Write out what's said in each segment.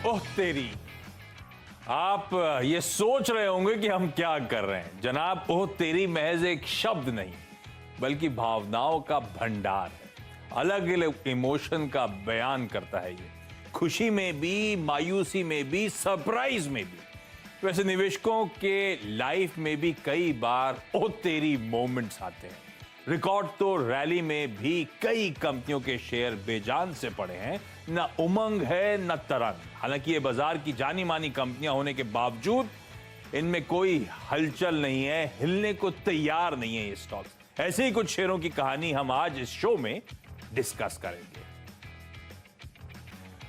ओह तेरी, आप ये सोच रहे होंगे कि हम क्या कर रहे हैं। जनाब, ओह तेरी महज एक शब्द नहीं बल्कि भावनाओं का भंडार है। अलग अलग इमोशन का बयान करता है ये, खुशी में भी, मायूसी में भी, सरप्राइज में भी। वैसे निवेशकों के लाइफ में भी कई बार ओह तेरी मोमेंट्स आते हैं। रिकॉर्ड तो रैली में भी कई कंपनियों के शेयर बेजान से पड़े हैं, ना उमंग है ना तरंग। हालांकि ये बाजार की जानी मानी कंपनियां होने के बावजूद इनमें कोई हलचल नहीं है, हिलने को तैयार नहीं है ये स्टॉक्स। ऐसे ही कुछ शेयरों की कहानी हम आज इस शो में डिस्कस करेंगे।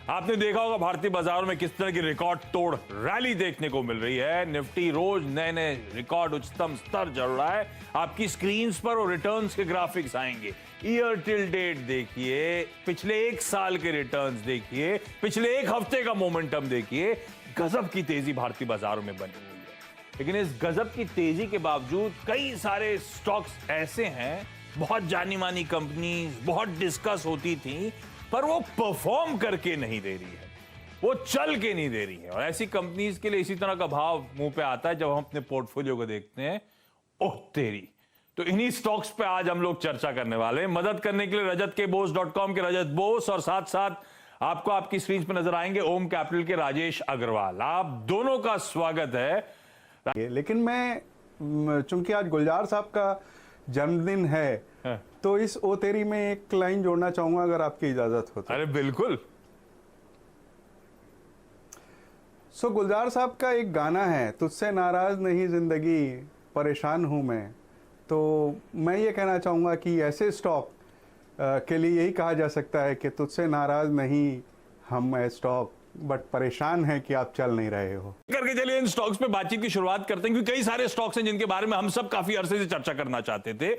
आपने देखा होगा भारतीय बाजारों में किस तरह की रिकॉर्ड तोड़ रैली देखने को मिल रही है। निफ्टी रोज नए नए रिकॉर्ड उच्चतम स्तर जड़ रहा है। आपकी स्क्रीन्स पर और रिटर्न्स के ग्राफिक्स आएंगे। ईयर टिल डेट देखिए, पिछले एक साल के रिटर्न्स देखिए, पिछले एक हफ्ते का मोमेंटम देखिए। गजब की तेजी भारतीय बाजारों में बनी हुई है। लेकिन इस गजब की तेजी के बावजूद कई सारे स्टॉक्स ऐसे हैं, बहुत जानी मानी कंपनी, बहुत डिस्कस होती थी, पर वो परफॉर्म करके नहीं दे रही है, वो चल के नहीं दे रही है। और ऐसी कंपनीज के लिए इसी तरह का भाव मुंह पे आता है जब हम अपने पोर्टफोलियो को देखते हैं, ओह तेरी। तो इन्हीं स्टॉक्स पे आज हम लोग चर्चा करने वाले हैं। मदद करने के लिए rajatKBose.com के रजत बोस और साथ साथ आपको आपकी स्क्रीन पर नजर आएंगे ओम कैपिटल के राजेश अग्रवाल। आप दोनों का स्वागत है। लेकिन मैं चूंकि आज गुलजार साहब का जन्मदिन है, तो इस ओ तेरी में एक लाइन जोड़ना चाहूंगा अगर आपकी इजाजत हो तो। अरे बिल्कुल। गुलजार साहब का एक गाना है, तुझसे नाराज नहीं जिंदगी परेशान हूं मैं। तो मैं ये कहना चाहूंगा कि ऐसे स्टॉक के लिए यही कहा जा सकता है कि तुझसे नाराज नहीं हम है स्टॉक, बट परेशान है कि आप चल नहीं रहे हो। करके चलिए इन स्टॉक्स पे बातचीत की शुरुआत करते हैं, क्योंकि कई सारे स्टॉक्स हैं जिनके बारे में हम सब काफी अरसे से चर्चा करना चाहते थे।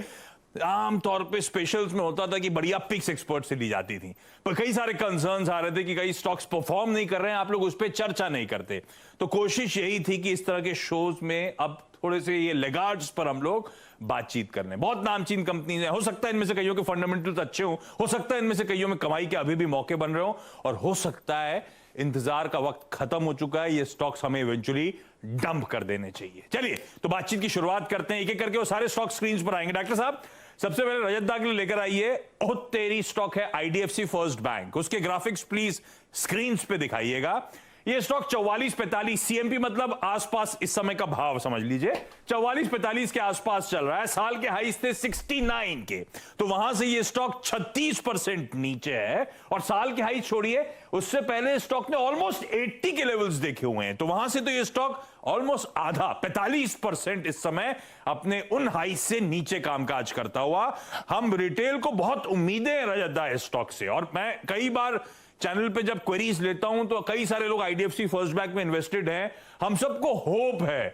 आमतौर पे स्पेशल्स में होता था कि बढ़िया पिक्स एक्सपर्ट से ली जाती थी, पर कई सारे कंसर्न्स आ रहे थे कि कई स्टॉक्स परफॉर्म नहीं कर रहे हैं, आप लोग उस पर चर्चा नहीं करते। तो कोशिश यही थी कि इस तरह के शोज में अब थोड़े से ये लेगार्ड्स पर हम लोग बातचीत कर लें। बहुत नामचीन कंपनीज हैं, हो सकता है इनमें से कईयों के फंडामेंटल्स अच्छे हो सकता है इनमें से कईयों में कमाई के अभी भी मौके बन रहे हो, और हो सकता है इंतजार का वक्त खत्म हो चुका है, ये स्टॉक्स हमें इवेंचुअली डंप कर देने चाहिए। चलिए तो बातचीत की शुरुआत करते हैं, एक एक करके वो सारे स्टॉक स्क्रीन पर आएंगे। डॉक्टर साहब, सबसे पहले रजत दा के लिए लेकर आइए, ओह तेरी स्टॉक है आईडीएफसी फर्स्ट बैंक। उसके ग्राफिक्स प्लीज स्क्रीन पे दिखाइएगा। ये स्टॉक 44-45 सीएमपी मतलब आसपास इस समय का भाव समझ लीजिए 44-45 के आसपास चल रहा है। साल के हाईस थे 69 के, तो वहां से ये स्टॉक 36% नीचे है। और साल के हाई छोड़िए, उससे पहले स्टॉक ने ऑलमोस्ट 80 के लेवल्स देखे हुए हैं, तो वहां से तो ये स्टॉक ऑलमोस्ट आधा 45% इस समय अपने उन हाई से नीचे कामकाज करता हुआ। हम रिटेल को बहुत उम्मीदें हैं रजत दा इस स्टॉक से, और मैं कई बार चैनल पे जब क्वेरीज लेता हूं तो कई सारे लोग आईडीएफसी फर्स्ट बैंक में इन्वेस्टेड हैं। हम सबको होप है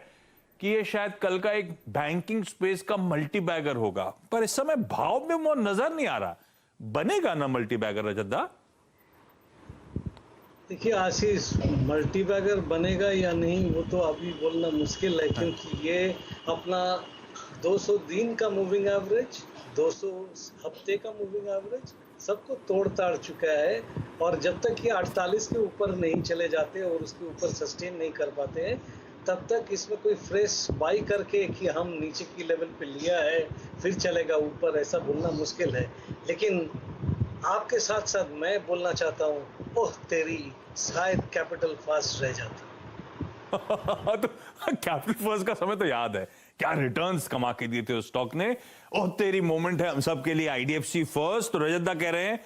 कि ये शायद कल का एक बैंकिंग स्पेस का मल्टी बैगर होगा, पर इस समय भाव में वो नजर नहीं आ रहा। बनेगा ना मल्टी बैगर रजत दा? देखिए आशीष, मल्टी बैगर बनेगा या नहीं वो तो अभी बोलना मुश्किल है, क्योंकि ये अपना 200 दिन का मूविंग एवरेज, 200 हफ्ते का मूविंग एवरेज सबको तोड़ ताड़ चुका है। और जब तक ये 48 के ऊपर नहीं चले जाते और उसके ऊपर सस्टेन नहीं कर पाते हैं, तब तक इसमें कोई फ्रेश बाई करके कि हम नीचे की लेवल पे लिया है फिर चलेगा ऊपर, ऐसा बोलना मुश्किल है। लेकिन आपके साथ साथ मैं बोलना चाहता हूँ, ओह तेरी, शायद कैपिटल फास्ट रह जाता। तो कैपिटल फर्स्ट का समय तो याद है, क्या रिटर्न्स कमा के दिए थे उस स्टॉक ने। ओह तेरी मोमेंट है हम सब के लिए आईडीएफसी फर्स्ट। तो रजत दा कह रहे हैं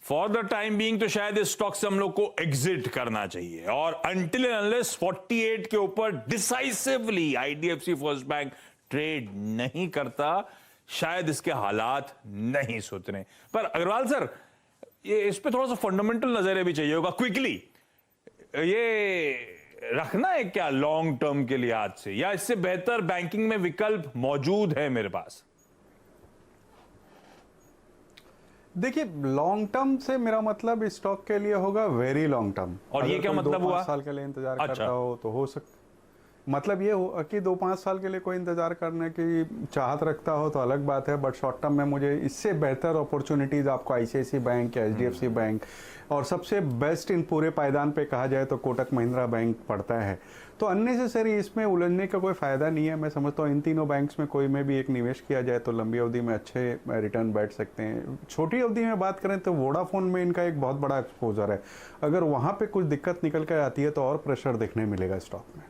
फॉर द टाइम बीइंग तो शायद इस स्टॉक से हम लोग को एग्जिट करना चाहिए, और अंटिल एंड अनलेस 48 के ऊपर decisively IDFC first bank trade नहीं करता, शायद इसके हालात नहीं सुधरे। पर अग्रवाल सर, ये इस पे थोड़ा सा फंडामेंटल नजरिया भी चाहिए होगा क्विकली। ये रखना है क्या लॉन्ग टर्म के लिए आज से, या इससे बेहतर बैंकिंग में विकल्प मौजूद है मेरे पास? देखिए, लॉन्ग टर्म से मेरा मतलब इस स्टॉक के लिए होगा वेरी लॉन्ग टर्म। और ये क्या मतलब हुआ? 2-5 साल के लिए इंतजार अच्छा। करता हो तो हो सकता, मतलब ये हो कि 2-5 साल के लिए कोई इंतज़ार करने की चाहत रखता हो तो अलग बात है, बट शॉर्ट टर्म में मुझे इससे बेहतर अपॉर्चुनिटीज़ आपको आईसीआईसी बैंक या एचडीएफसी बैंक और सबसे बेस्ट इन पूरे पायदान पे कहा जाए तो कोटक महिंद्रा बैंक पड़ता है। तो अननेसेसरी इसमें उलझने का कोई फ़ायदा नहीं है। मैं समझता हूँ इन तीनों बैंक्स में कोई में भी एक निवेश किया जाए तो लंबी अवधि में अच्छे रिटर्न बैठ सकते हैं। छोटी अवधि में बात करें तो वोडाफोन में इनका एक बहुत बड़ा एक्सपोजर है, अगर वहाँ पे कुछ दिक्कत निकल कर आती है तो और प्रेशर देखने मिलेगा स्टॉक में।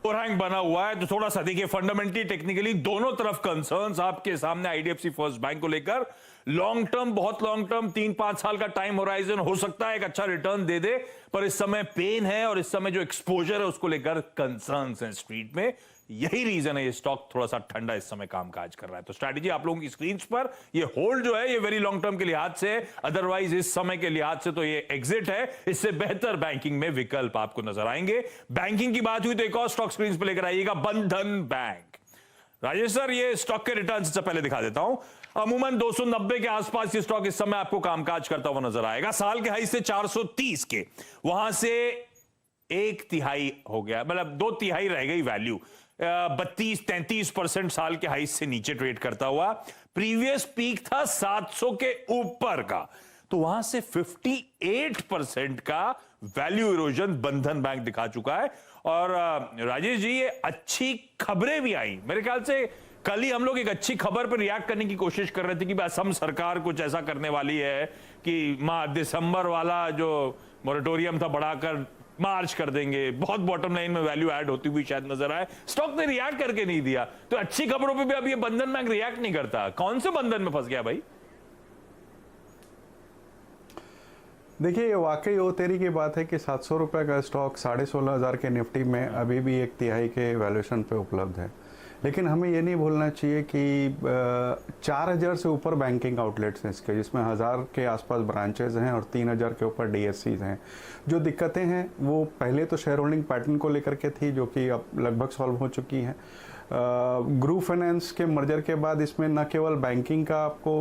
ओवरहैंग बना हुआ है तो थोड़ा सा देखिए, फंडामेंटली टेक्निकली दोनों तरफ कंसर्न्स आपके सामने। आईडीएफसी फर्स्ट बैंक को लेकर लॉन्ग टर्म, बहुत लॉन्ग टर्म 3-5 साल का टाइम होराइजन हो सकता है, एक अच्छा रिटर्न दे दे, पर इस समय पेन है और इस समय जो एक्सपोजर है उसको लेकर कंसर्न्स हैं स्ट्रीट में। यही रीजन है ये स्टॉक थोड़ा सा ठंडा इस समय कामकाज कर रहा है। तो स्ट्रैटेजी आप लोगों की स्क्रीन पर, ये होल्ड जो है ये वेरी लॉन्ग टर्म के लिहाज से है, अदरवाइज इस समय के लिहाज से तो ये एग्जिट है। इससे बेहतर बैंकिंग में विकल्प आपको नजर आएंगे। बैंकिंग की बात हुई तो एक और स्टॉक स्क्रीन पर लेकर आइएगा, बंधन बैंक। राजेश सर, ये स्टॉक के रिटर्न से पहले दिखा देता हूं। अमूमन 290 के आसपास ये स्टॉक इस समय आपको कामकाज करता हुआ नजर आएगा। साल के हाई से 430 के, वहां से 1/3 हो गया, मतलब 2/3 रह गई वैल्यू। 32-33% साल के हाई से नीचे ट्रेड करता हुआ। प्रीवियस पीक था 700 के ऊपर का, तो वहां से 58% का वैल्यू इरोजन बंधन बैंक दिखा चुका है। और राजेश जी, ये अच्छी खबरें भी आई मेरे ख्याल से। कल ही हम लोग एक अच्छी खबर पर रिएक्ट करने की कोशिश कर रहे थे कि असम सरकार कुछ ऐसा करने वाली है कि दिसंबर वाला जो मोरेटोरियम था बढ़ाकर मार्च कर देंगे, बहुत बॉटम लाइन में वैल्यू ऐड होती हुई शायद नजर आए। स्टॉक ने रिएक्ट करके नहीं दिया, तो अच्छी खबरों पे भी अब ये बंधन बैंक रिएक्ट नहीं करता। कौन से बंधन में फंस गया भाई? देखिए, ये वाकई वो तेरी की बात है कि 700 रुपए का स्टॉक 16,500 के निफ्टी में अभी भी 1/3 के वैल्यूएशन पे उपलब्ध है। लेकिन हमें ये नहीं भूलना चाहिए कि 4,000 से ऊपर बैंकिंग आउटलेट्स हैं इसके, जिसमें 1,000 के आसपास ब्रांचेज हैं और 3,000 के ऊपर डीएससीज हैं। जो दिक्कतें हैं वो पहले तो शेयर होल्डिंग पैटर्न को लेकर के थी, जो कि अब लगभग सॉल्व हो चुकी हैं। ग्रुप फाइनेंस के मर्जर के बाद इसमें न केवल बैंकिंग का आपको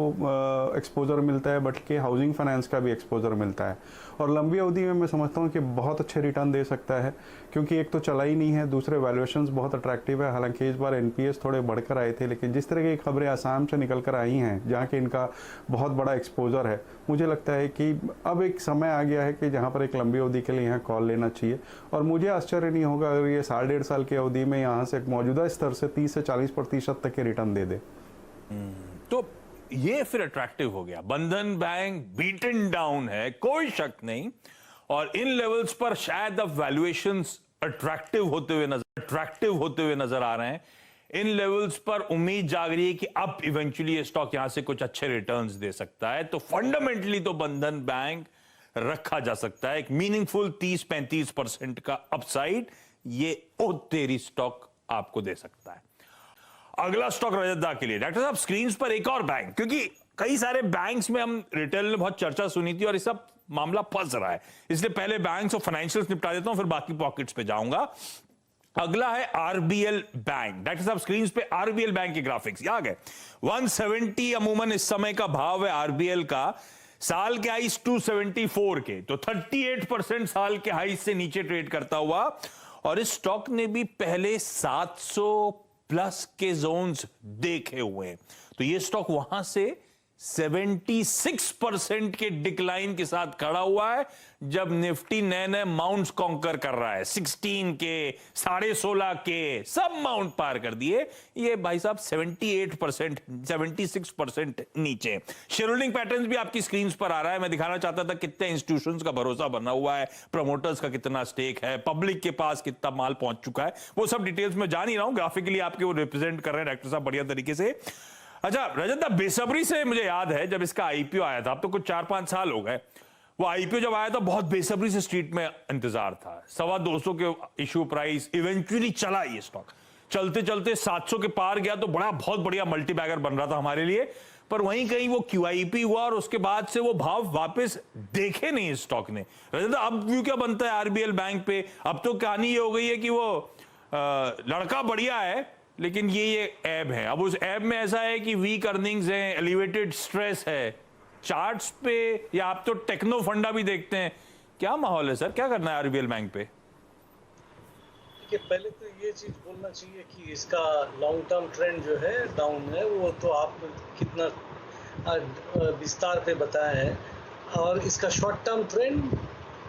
एक्सपोजर मिलता है, बल्कि हाउसिंग फाइनेंस का भी एक्सपोजर मिलता है। और लंबी अवधि में मैं समझता हूँ कि बहुत अच्छे रिटर्न दे सकता है, क्योंकि एक तो चला ही नहीं है, दूसरे वैल्यूएशंस बहुत अट्रैक्टिव है। हालांकि इस बार एनपीएस थोड़े बढ़कर आए थे, लेकिन जिस तरह की खबरें आसाम से निकल कर आई हैं, जहाँ कि इनका बहुत बड़ा एक्सपोजर है, मुझे लगता है कि अब एक समय आ गया है कि जहाँ पर एक लंबी अवधि के लिए यहाँ कॉल लेना चाहिए। और मुझे आश्चर्य नहीं होगा अगर ये 1.5 साल की अवधि में यहाँ से मौजूदा स्तर से 30 से 40% तक के रिटर्न दे दे। तो ये फिर अट्रैक्टिव हो गया। बंधन बैंक बीटन डाउन है, कोई शक नहीं, और इन लेवल्स पर शायद अब वैल्यूएशंस अट्रैक्टिव होते हुए नजर आ रहे हैं। इन लेवल्स पर उम्मीद जाग रही है कि अब इवेंचुअली ये स्टॉक यहां से कुछ अच्छे रिटर्न्स दे सकता है। तो फंडामेंटली तो बंधन बैंक रखा जा सकता है। एक मीनिंगफुल 30-35% का अपसाइड ये तेरी स्टॉक आपको दे सकता है। अगला स्टॉक रजतदा के लिए डॉक्टर साहब, स्क्रीन पर एक और बैंक, क्योंकि कई सारे बैंक्स में हम रिटेल में बहुत चर्चा सुनी थी और ये सब मामला फंस रहा है, इसलिए पहले बैंक्स और फाइनेंशियल्स निपटा देता हूं, फिर बाकी पॉकेट्स पे जाऊंगा। अगला है आरबीएल बैंक। डॉक्टर साहब, स्क्रीन पे आरबीएल बैंक के ग्राफिक्स आ गए। 170 अमूमन इस समय का भाव है आरबीएल का। साल के हाई 274 के, तो 38% साल के हाई से नीचे ट्रेड करता हुआ। और इस स्टॉक ने भी पहले 700 प्लस के जोन्स देखे हुए हैं। तो ये स्टॉक वहां से 76% के डिक्लाइन के साथ खड़ा हुआ है, जब निफ्टी नए नए माउंट्स कॉन्कर कर रहा है। 16 के, 16.5 के, सब माउंट पार कर दिए। ये भाई साहब 78%, 76% नीचे। शेयर होल्डिंग पैटर्न्स भी आपकी स्क्रीन पर आ रहा है। मैं दिखाना चाहता था कितने इंस्टीट्यूशंस का भरोसा बना हुआ है, प्रमोटर्स का कितना स्टेक है, पब्लिक के पास कितना माल पहुंच चुका है, वो सब डिटेल्स में जा नहीं रहा हूं, ग्राफिकली आपके वो रिप्रेजेंट कर रहे हैं डॉक्टर साहब बढ़िया तरीके से। अच्छा रजत, बेसब्री से मुझे याद है जब इसका आईपीओ आया था, अब तो कुछ 4-5 साल हो गए, वो आईपीओ जब आया था बहुत बेसब्री से स्ट्रीट में इंतजार था। 225 के इश्यू प्राइस, इवेंचुअली चला ये स्टॉक, चलते चलते 700 के पार गया, तो बहुत बढ़िया मल्टी बैगर बन रहा था हमारे लिए। पर वहीं कहीं वो क्यूआईपी हुआ और उसके बाद से वो भाव वापस देखे नहीं इस स्टॉक ने। रजत, अब व्यू क्या बनता है आरबीएल बैंक पे? अब तो कहानी ये हो गई है कि वो लड़का बढ़िया है, लेकिन ये ऐब है। अब उस ऐब में ऐसा है कि वीक अर्निंग्स हैं, एलिवेटेड स्ट्रेस है चार्ट्स पे, या आप तो टेक्नो फंडा भी देखते हैं। क्या माहौल है सर, क्या करना है आरबीएल बैंक पे? देखिए, पहले तो ये चीज बोलना चाहिए कि इसका लॉन्ग टर्म ट्रेंड जो है डाउन है, वो तो आप कितना विस्तार पे बताया है, और इसका शॉर्ट टर्म ट्रेंड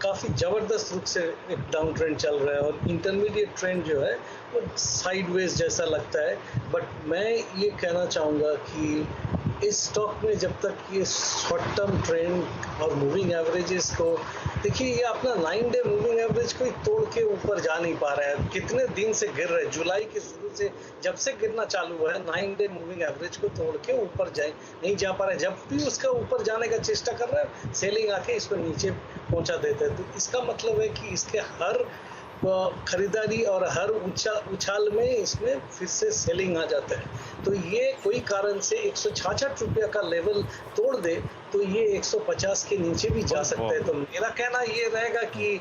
काफ़ी ज़बरदस्त रूप से एक डाउन ट्रेंड चल रहा है, और इंटरमीडिएट ट्रेंड जो है वो साइडवेज जैसा लगता है। बट मैं ये कहना चाहूँगा कि इस स्टॉक में जब तक ये शॉर्ट टर्म ट्रेंड और मूविंग एवरेजेस को देखिए, ये अपना 9 डे मूविंग एवरेज को ही तोड़ के ऊपर जा नहीं पा रहा है। कितने दिन से गिर रहे हैं, जुलाई के शुरू से जब से गिरना चालू हुआ है, 9 डे मूविंग एवरेज को तोड़ के ऊपर जाए नहीं जा पा रहा है। जब भी उसका ऊपर जाने का चेष्टा कर रहा है, सेलिंग आके इसको नीचे पहुंचा देते हैं। तो इसका मतलब है कि इसके हर खरीदारी और हर उछाल में इसमें फिर से सेलिंग आ जाता है। तो ये कोई कारण से 166 रुपया का लेवल तोड़ दे तो ये 150 के नीचे भी जा सकता है। तो मेरा कहना ये रहेगा कि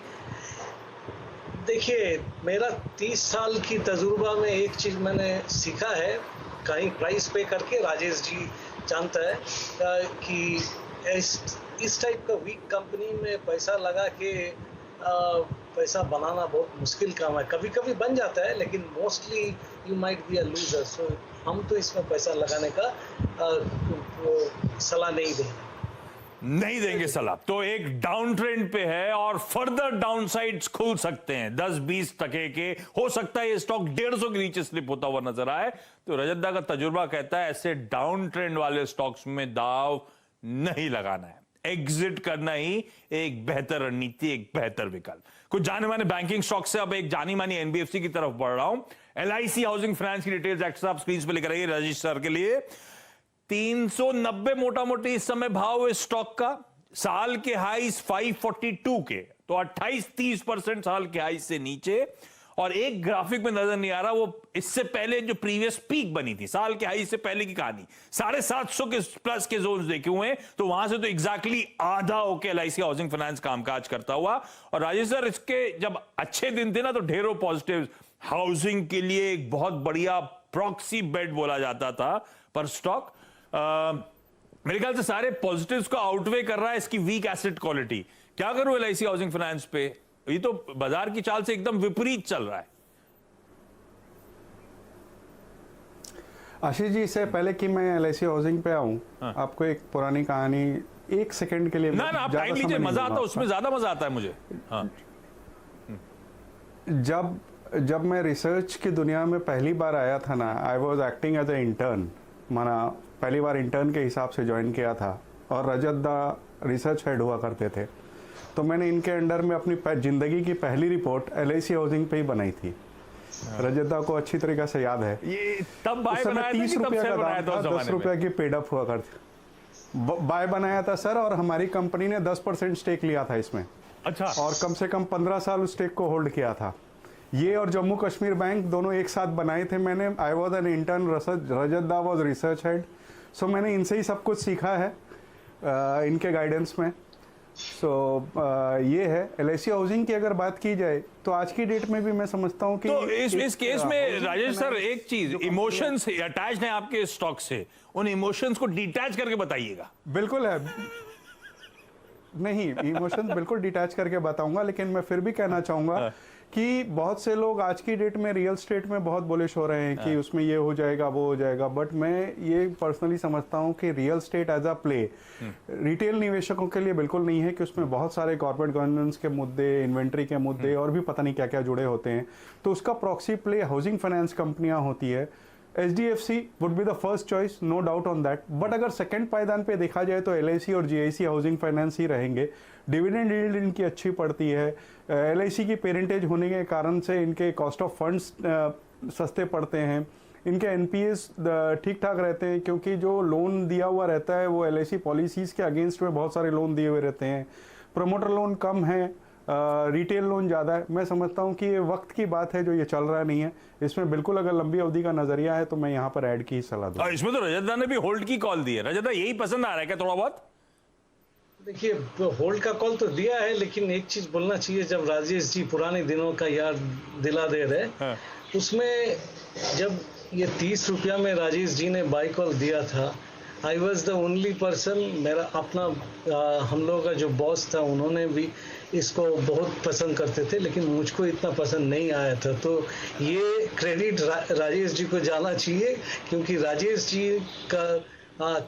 देखिए, मेरा 30 साल की तजुर्बा में एक चीज मैंने सीखा है, कहीं प्राइस पे करके, राजेश जी जानता है कि इस टाइप का वीक कंपनी में पैसा लगा के पैसा बनाना बहुत मुश्किल काम है। कभी कभी बन जाता है, लेकिन mostly you might be a loser. So हम तो इसमें पैसा लगाने का सलाह नहीं देंगे सलाह। तो एक डाउन ट्रेंड पे है और फर्दर डाउन साइड्स खुल सकते हैं 10-20 टके के। हो सकता है ये स्टॉक 150 के नीचे स्लिप होता हुआ नजर आए। तो रजत दा का तजुर्बा कहता है ऐसे डाउन ट्रेंड वाले स्टॉक्स में दाव नहीं लगाना है, एग्जिट करना ही एक बेहतर रणनीति, एक बेहतर विकल्प। कुछ जाने माने बैंकिंग स्टॉक से अब एक जानी मानी एनबीएफसी की तरफ बढ़ रहा हूं। एलआईसी हाउसिंग फाइनेंस की डिटेल्स एक्टर आप स्क्रीन पे लेकर आइए राजेश सर के लिए। 390 मोटा मोटी इस समय भाव इस स्टॉक का, साल के हाईस 542 के, तो 28-30% साल के हाईस से नीचे। और एक ग्राफिक में नजर नहीं आ रहा, वो इससे पहले जो प्रीवियस पीक बनी थी साल के हाई से पहले की कहानी, 750 के प्लस के जोन देखे हुए हैं। तो वहां से तो एग्जैक्टली आधा होके एलआईसी हाउसिंग फाइनेंस कामकाज करता हुआ। और राजेश सर, इसके जब अच्छे दिन थे ना तो ढेरों पॉजिटिव, हाउसिंग के लिए एक बहुत बढ़िया प्रॉक्सी बेट बोला जाता था, पर स्टॉक मेरे ख्याल से सारे पॉजिटिव्स को आउटवे कर रहा है इसकी वीक एसेट क्वालिटी। क्या करूं एलआईसी हाउसिंग फाइनेंस पे? ये तो बाजार की चाल से एकदम विपरीत चल रहा है। आशीष जी, इससे पहले कि मैं एलआईसी हाउसिंग पे आऊं, आपको एक पुरानी कहानी 1 सेकंड के लिए ना आप टाइम लीजिए, मजा आता है उसमें, ज्यादा मजा आता है मुझे। हाँ। जब मैं रिसर्च की दुनिया में पहली बार आया था ना, I was acting as a intern, माना पहली बार इंटर्न के हिसाब से ज्वाइन किया था, और रजत दा रिसर्च हेड हुआ करते थे। तो मैंने इनके अंडर में अपनी जिंदगी की पहली रिपोर्ट एलआईसी हाउसिंग पे ही बनाई थी। रजत दा को अच्छी तरीके से याद है, ये तब बाय बनाया था 30 रुपया का दाम था, 10 रुपया की पेड अप हुआ करती। बाय बनाया था सर, और हमारी कंपनी ने 10% स्टेक लिया था इसमें। अच्छा। और कम से कम 15 साल उस स्टेक को होल्ड किया था। ये और जम्मू कश्मीर बैंक दोनों एक साथ बनाए थे मैंने। आई वॉज एन इंटर्न, रजत दा वॉज रिसर्च हेड। सो मैंने इनसे ही सब कुछ सीखा है, इनके गाइडेंस में। ये है एलआईसी हाउसिंग की। अगर बात की जाए तो आज की डेट में भी मैं समझता हूं कि तो इस केस में राजेश सर एक चीज, इमोशंस अटैच है आपके स्टॉक से, उन इमोशंस को डिटैच करके बताइएगा। बिल्कुल है, नहीं इमोशंस बिल्कुल डिटैच करके बताऊंगा, लेकिन मैं फिर भी कहना चाहूंगा कि बहुत से लोग आज की डेट में रियल स्टेट में बहुत बुलिश हो रहे हैं कि उसमें ये हो जाएगा वो हो जाएगा। बट मैं ये पर्सनली समझता हूं कि real estate as a play retail निवेशकों के लिए बिल्कुल नहीं है, कि उसमें बहुत सारे कॉर्पोरेट गवर्नेंस के मुद्दे, इन्वेंट्री के मुद्दे और भी पता नहीं क्या क्या जुड़े होते हैं। तो उसका प्रॉक्सी प्ले हाउसिंग फाइनेंस कंपनियां होती है। HDFC would be the first choice, no doubt on that. But अगर सेकंड पायदान पे देखा जाए तो LIC और GIC हाउसिंग फाइनेंस ही रहेंगे। डिविडेंड यील्ड इनकी अच्छी पड़ती है। LIC की पेरेंटेज होने के कारण से इनके कॉस्ट ऑफ फंड्स सस्ते पड़ते हैं। इनके NPAs ठीक ठाक रहते हैं, क्योंकि जो लोन दिया हुआ रहता है वो LIC पॉलिसीज़ के अगेंस्ट में बहुत सारे लोन दिए हुए रहते हैं। प्रोमोटर लोन कम है, रिटेल लोन ज़्यादा है। मैं समझता हूँ कि ये वक्त की बात है जो ये चल रहा नहीं है। इसमें बिल्कुल अगर लंबी अवधि का नजरिया है तो मैं यहाँ पर ऐड की सलाह दूँ। इसमें तो रजत दा ने भी होल्ड की कॉल दी है। रजत दा यही पसंद आ रहा है क्या थोड़ा बहुत? देखिए, होल्ड का कॉल तो दिया है, लेकिन एक चीज बोलना चाहिए, जब राजेश जी पुराने दिनों का याद दिला दे रहे, उसमें जब ये 30 रुपया में राजेश जी ने बाई कॉल दिया था, I was the only person, मेरा अपना हम लोगों का जो बॉस था उन्होंने भी इसको बहुत पसंद करते थे, लेकिन मुझको इतना पसंद नहीं आया था। तो ये क्रेडिट राजेश जी को जाना चाहिए, क्योंकि राजेश जी का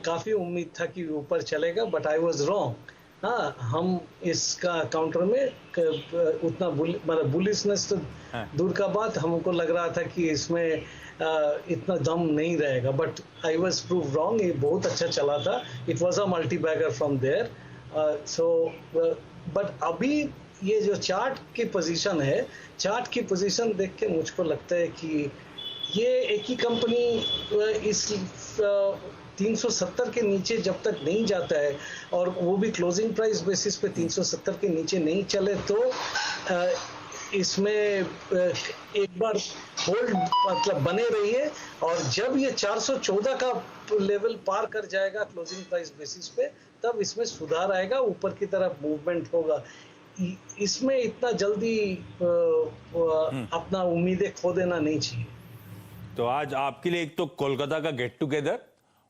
काफ़ी उम्मीद था कि ऊपर चलेगा, बट आई वॉज रॉन्ग। हाँ, हम इसका काउंटर में उतना मतलब बुलिशनेस तो दूर का बात, हमको लग रहा था कि इसमें इतना दम नहीं रहेगा, but I was prove wrong. ये बहुत अच्छा चला था, it was a multibagger from there. So but अभी ये जो चार्ट की पोजीशन है, चार्ट की पोजीशन देख के मुझको लगता है कि ये एक ही कंपनी इस 370 के नीचे जब तक नहीं जाता है, और वो भी क्लोजिंग प्राइस बेसिस पे 370 के नीचे नहीं चले, तो इसमें एक बार होल्ड मतलब बने रहिए, और जब ये 414 का लेवल पार कर जाएगा क्लोजिंग प्राइस बेसिस पे, तब इसमें सुधार आएगा, ऊपर की तरफ मूवमेंट होगा। इसमें इतना जल्दी अपना उम्मीदें खो देना नहीं चाहिए। तो आज आपके लिए एक तो कोलकाता का गेट टुगेदर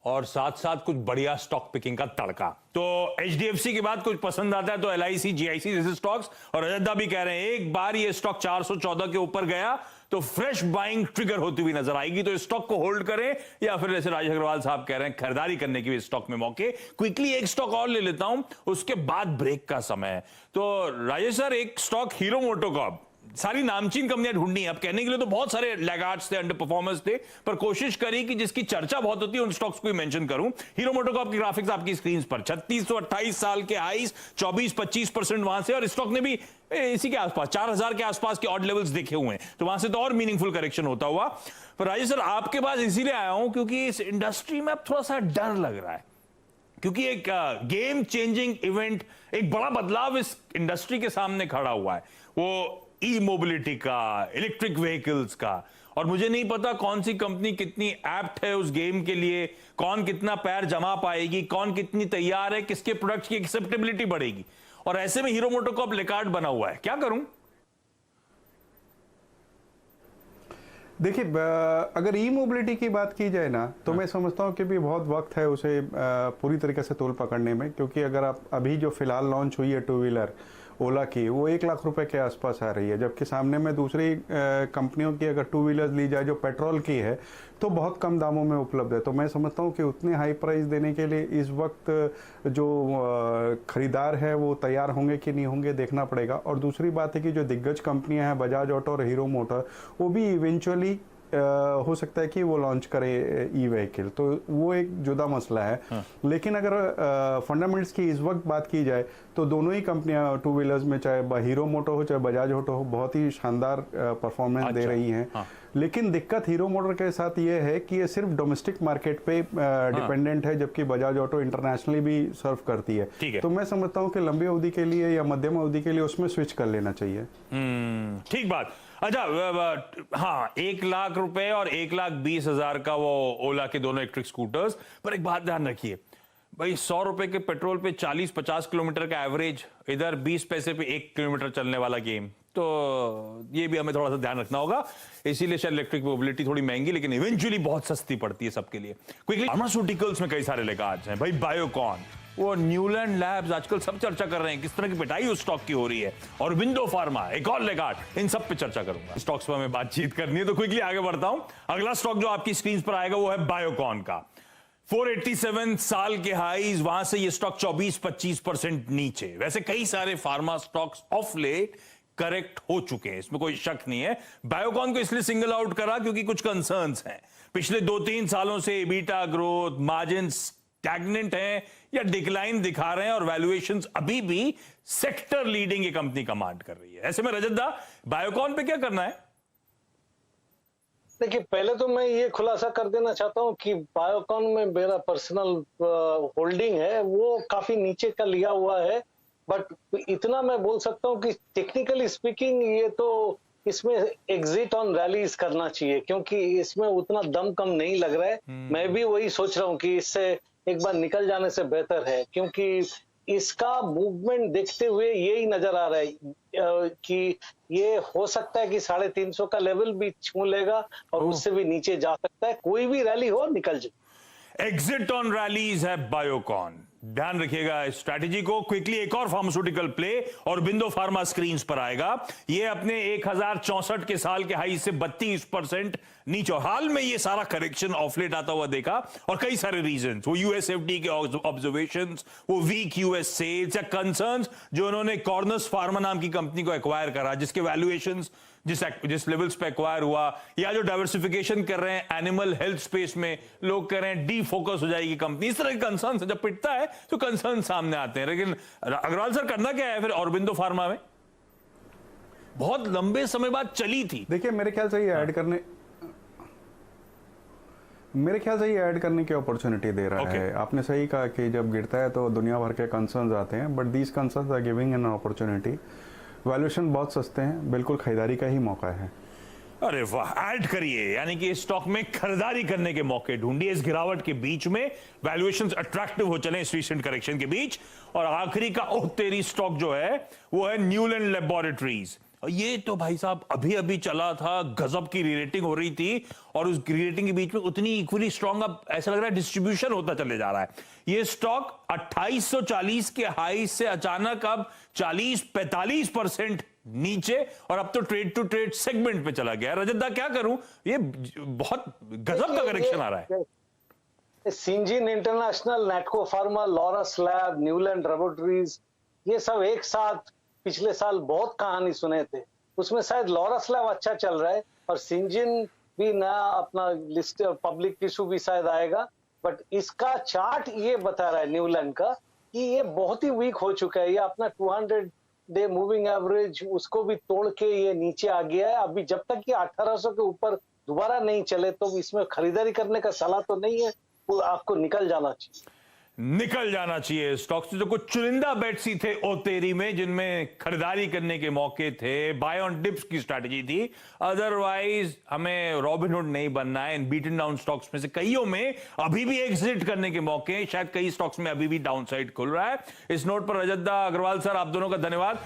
और साथ साथ कुछ बढ़िया स्टॉक पिकिंग का तड़का। तो एचडीएफसी के बाद कुछ पसंद आता है तो एलआईसी, जीआईसी जैसे स्टॉक्स, और अजंता भी कह रहे हैं एक बार ये स्टॉक 414 के ऊपर गया तो फ्रेश बाइंग ट्रिगर होती हुई नजर आएगी। तो इस स्टॉक को होल्ड करें, या फिर जैसे राजेश अग्रवाल साहब कह रहे हैं खरीदारी करने की भी स्टॉक में मौके। क्विकली एक स्टॉक और ले लेता हूं, उसके बाद ब्रेक का समय है। तो राजेश सर, एक स्टॉक हीरो मोटोकॉर्प, सारी नामचीन कंपनियां ढूंढनी है अब, कहने के लिए तो बहुत सारे लैगार्ड्स थे, अंडर परफॉर्मर्स थे, पर कोशिश करी कि जिसकी चर्चा बहुत होती है उन स्टॉक्स को ही मेंशन करूं। हीरो मोटोकॉर्प की ग्राफिक्स आपकी स्क्रीन पर, 3628 साल के हाईज, 24-25% वहां से, और स्टॉक ने भी इसी के आसपास 4000 के आसपास के ऑड लेवल्स देखे हुए हैं, तो वहां से तो और मीनिंगफुल करेक्शन होता हुआ। पर राजेश सर, आपके पास इसीलिए आया हूं क्योंकि इस इंडस्ट्री में अब थोड़ा सा डर लग रहा है, क्योंकि एक गेम चेंजिंग इवेंट, एक बड़ा बदलाव इस इंडस्ट्री के सामने खड़ा हुआ है, वो ई मोबिलिटी का, इलेक्ट्रिक व्हीकल्स का। और मुझे नहीं पता कौन सी कंपनी कितनी एप्ट है उस गेम के लिए, कौन कितना पैर जमा पाएगी, कौन कितनी तैयार है, किसके प्रोडक्ट्स की एक्सेप्टेबिलिटी बढ़ेगी, और ऐसे में हीरो मोटोकॉर्प लेकार्ड बना हुआ है, क्या करूं? देखिए, अगर ई मोबिलिटी की बात की जाए ना, तो मैं समझता हूँ कि भी बहुत वक्त है उसे पूरी तरीके से तोल पकड़ने में, क्योंकि अगर आप अभी जो फिलहाल लॉन्च हुई है टू व्हीलर ओला की, वो 1 लाख रुपए के आसपास आ रही है, जबकि सामने में दूसरी कंपनियों की अगर टू व्हीलर्स ली जाए जो पेट्रोल की है तो बहुत कम दामों में उपलब्ध है। तो मैं समझता हूँ कि उतने हाई प्राइस देने के लिए इस वक्त जो खरीदार है वो तैयार होंगे कि नहीं होंगे, देखना पड़ेगा। और दूसरी बात है कि जो दिग्गज कंपनियां हैं, बजाज ऑटो और हीरो मोटर, वो भी इवेंचुअली हो सकता है कि वो लॉन्च करे ई व्हीकल, तो वो एक जुदा मसला है। हाँ। लेकिन अगर फंडामेंट्स की इस वक्त बात की जाए तो दोनों ही कंपनियां टू व्हीलर्स में, चाहे हीरो मोटर हो चाहे बजाज ऑटो हो, बहुत ही शानदार परफॉर्मेंस दे रही हैं। हाँ। लेकिन दिक्कत हीरो मोटर के साथ ये है कि ये सिर्फ डोमेस्टिक मार्केट पे डिपेंडेंट है, जबकि बजाज ऑटो इंटरनेशनली भी सर्व करती है। तो मैं समझता हूँ कि लंबी अवधि के लिए या मध्यम अवधि के लिए उसमें स्विच कर लेना चाहिए। ठीक बात। अच्छा, हाँ, 1 लाख रुपए और 1,20,000 का वो ओला के दोनों इलेक्ट्रिक स्कूटर्स। पर एक बात ध्यान रखिए भाई, 100 रुपए के पेट्रोल पे 40-50 किलोमीटर का एवरेज, इधर 20 पैसे पे 1 किलोमीटर चलने वाला गेम, तो ये भी हमें थोड़ा सा ध्यान रखना होगा। इसीलिए शायद इलेक्ट्रिक मोबिलिटी थोड़ी महंगी, लेकिन इवेंचुअली बहुत सस्ती पड़ती है सबके लिए। क्विकली, फार्मास्यूटिकल्स में कई सारे लेगार्ड्स हैं भाई, बायोकॉन, वो न्यूलैंड लैब्स, आजकल सब चर्चा कर रहे हैं किस तरह की पिटाई उस स्टॉक की हो रही है, और विंडो फार्मा, एक और लेगार्ड, इन सब पे चर्चा करूंगा। स्टॉक्स पर हमें बातचीत करनी है, तो क्विकली आगे बढ़ता हूं। अगला स्टॉक जो आपकी स्क्रीन पर आएगा वो है बायोकॉन का। 487 साल के हाईज, वहां से ये स्टॉक 24-25% नीचे। वैसे कई सारे pharma stocks of late correct हो चुके हैं, इसमें कोई शक नहीं है। बायोकॉन को इसलिए सिंगल आउट करा क्योंकि कुछ कंसर्न्स हैं। पिछले 2-3 सालों से एबिटा ग्रोथ, मार्जिन स्टैग्नेंट हैं या डिक्लाइन दिखा रहे हैं, और वैल्यूएशंस अभी भी सेक्टर लीडिंग ये कंपनी कमांड कर रही है। ऐसे में रजत दा, बायोकॉन पे क्या करना है? देखिए, पहले तो मैं ये खुलासा कर देना चाहता हूँ कि बायोकॉन में मेरा पर्सनल होल्डिंग है, वो काफी नीचे का लिया हुआ है, बट इतना मैं बोल सकता हूँ कि टेक्निकली स्पीकिंग ये तो इसमें एग्जिट ऑन रैलीज करना चाहिए, क्योंकि इसमें उतना दम कम नहीं लग रहा है। मैं भी वही सोच रहा हूँ कि इससे एक बार निकल जाने से बेहतर है, क्योंकि इसका मूवमेंट देखते हुए यही नजर आ रहा है कि ये हो सकता है कि 350 का लेवल भी छू लेगा और उससे भी नीचे जा सकता है। कोई भी रैली हो, निकल जाए। एग्जिट ऑन रैलीज है बायोकॉन। ध्यान रखिएगा इस स्ट्रैटेजी को। क्विकली एक और फार्मास्यूटिकल प्ले और बिंदो फार्मा स्क्रीन्स पर आएगा। ये अपने 1064 के साल के हाई से 32% नीचे, और हाल में ये सारा करेक्शन ऑफ लेट आता हुआ देखा, और कई सारे रीजंस, वो यूएसएफडी के ऑब्जर्वेशंस, वो वीक यूएस सेल्स या कंसर्न्स जो उन्होंने कॉर्नस फार्मा नाम की कंपनी को एक्वायर करा, जिसके वैल्यूएशंस जिस लेवल्स पे एक्वायर हुआ, या जो डाइवर्सिफिकेशन कर रहे हैं एनिमल हेल्थ स्पेस में, लोग कह रहे हैं डी फोकस हो जाएगी कंपनी, इस तरह के कंसर्न जब पिटता है तो कंसर्न सामने आते हैं। लेकिन अग्रवाल सर, करना क्या है फिर ऑरोबिंदो फार्मा में? बहुत लंबे समय बाद चली थी। देखिए, मेरे ख्याल से ये ऐड करने की अपॉर्चुनिटी दे रहा है। आपने सही कहा कि जब गिरता है तो दुनिया भर के कंसर्न्स आते हैं, but these concerns are giving an opportunity. Valuation बहुत सस्ते हैं, बिल्कुल खरीदारी का ही मौका है। अरे वाह, ऐड करिए, यानी कि स्टॉक में खरीदारी करने के मौके ढूंढिए इस गिरावट के बीच में, वैल्यूएशंस अट्रैक्टिव हो चले इस रीसेंट करेक्शन के बीच। और आखिरी का तेरी स्टॉक जो है वो है न्यूलैंड लैबोरेटरीज। ये तो भाई साहब अभी अभी चला था, गजब की रीरेटिंग हो रही थी, और उस रीरेटिंग के बीच में उतनी इक्वली स्ट्रांग अब ऐसा लग रहा है डिस्ट्रीब्यूशन होता चले जा रहा है। ये स्टॉक 2840 के हाई से अचानक अब 40-45% नीचे, और अब तो ट्रेड टू ट्रेड सेगमेंट पे चला गया। रजत दा, क्या करूं, ये बहुत गजब का करेक्शन आ रहा है। Syngene international, Natco pharma, Laurus lab, Neuland laboratories, ये सब एक साथ पिछले साल बहुत कहानी सुने थे। उसमें शायद लॉरस लैब अच्छा चल रहा है, और सिंजिन भी नया अपना लिस्ट पब्लिक इशू भी शायद आएगा, बट इसका चार्ट ये बता रहा है न्यूलैंड का कि ये बहुत ही वीक हो चुका है। ये अपना 200 डे मूविंग एवरेज उसको भी तोड़ के ये नीचे आ गया है। अभी जब तक ये 1800 के ऊपर दोबारा नहीं चले तो इसमें खरीदारी करने का सलाह तो नहीं है, वो आपको निकल जाना चाहिए स्टॉक से। तो कुछ चुनिंदा बेट्स ही थे ओतेरी में जिनमें खरीदारी करने के मौके थे, बाय ऑन डिप्स की स्ट्रैटेजी थी। अदरवाइज हमें रॉबिनहुड नहीं बनना है। इन बीटन डाउन स्टॉक्स में से कईयों में अभी भी एग्जिट करने के मौके, शायद कई स्टॉक्स में अभी भी डाउनसाइड खुल रहा है। इस नोट पर रजत दा, अग्रवाल सर, आप दोनों का धन्यवाद।